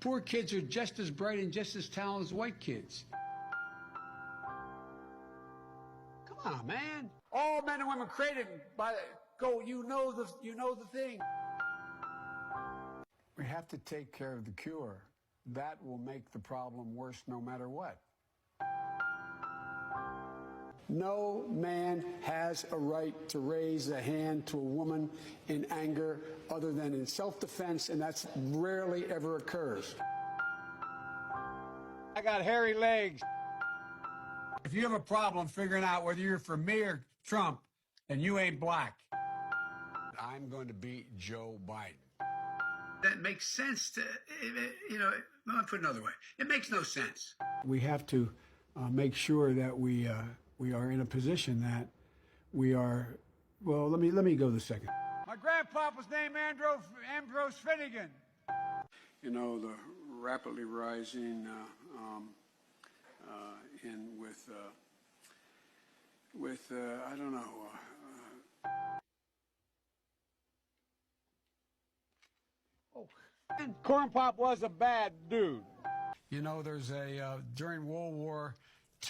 Poor kids are just as bright and just as talented as white kids. Come on, man. All men and women created by you know the thing. We have to take care of the cure. That will make the problem worse no matter what. No man has a right to raise a hand to a woman in anger other than in self-defense, and that's rarely ever occurs. I got hairy legs. If you have a problem figuring out whether you're for me or Trump, then you ain't black. I'm going to beat Joe Biden. That makes sense to, let me put it another way. It makes no sense. We have to make sure that we are in a position that we are, well, let me go the second. My grandpa was named Ambrose Finnegan. You know, the rapidly rising I don't know. Corn Pop was a bad dude. You know, there's during World War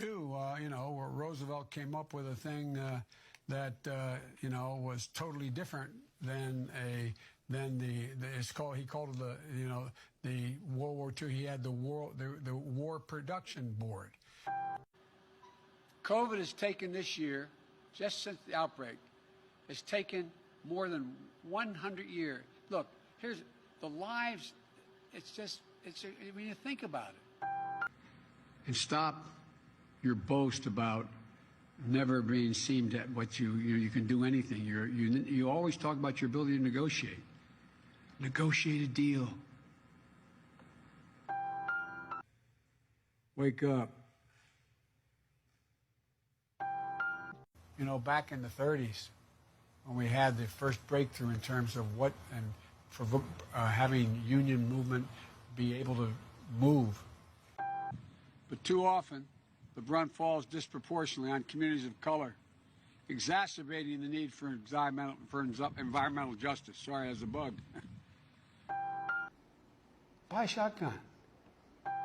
II, where Roosevelt came up with a thing that, was totally different than he called it the World War II. He had the War Production Board. COVID has taken this year, just since the outbreak, has taken more than 100 years. Look, here's the lives. When you think about it. And stop your boast about never being seen at what you can do anything. You always talk about your ability to negotiate. Negotiate a deal. Wake up. You know, back in the 30s, when we had the first breakthrough in terms of for having union movement be able to move. But too often, the brunt falls disproportionately on communities of color, exacerbating the need for environmental justice. Sorry, as a bug. Buy a shotgun.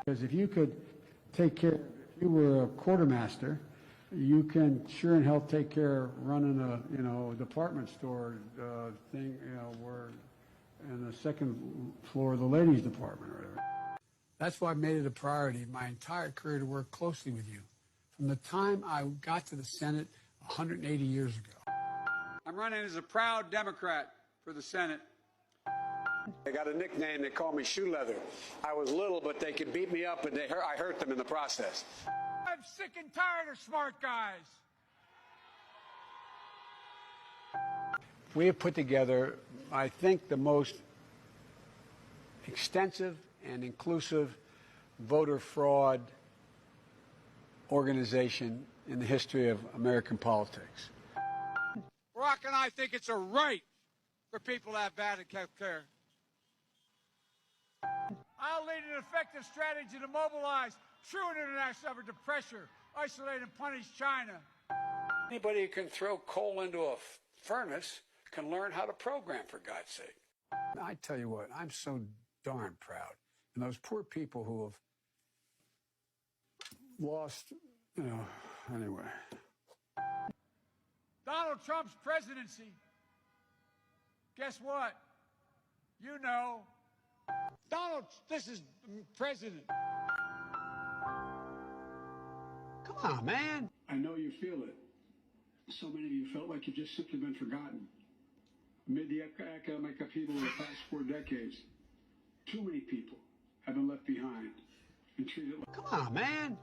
Because if you could if you were a quartermaster, you can sure and hell take care of running a department store thing, where in the second floor of the ladies' department or whatever. That's why I made it a priority my entire career to work closely with you. From the time I got to the Senate 180 years ago. I'm running as a proud Democrat for the Senate. They got a nickname, they call me Shoe Leather. I was little, but they could beat me up, and I hurt them in the process. I'm sick and tired of smart guys. We have put together, I think, the most extensive and inclusive voter fraud organization in the history of American politics. Barack and I think it's a right for people to have bad health care. I'll lead an effective strategy to mobilize true international effort to pressure, isolate, and punish China. Anybody who can throw coal into a furnace can learn how to program, for God's sake. I tell you what, I'm so darn proud. And those poor people who have lost, anyway. Donald Trump's presidency, guess what? This is president. Come on, man. I know you feel it. So many of you felt like you've just simply been forgotten. Amid the economic upheaval of the past 4 decades, too many people have been left behind and treated like... Come on, man.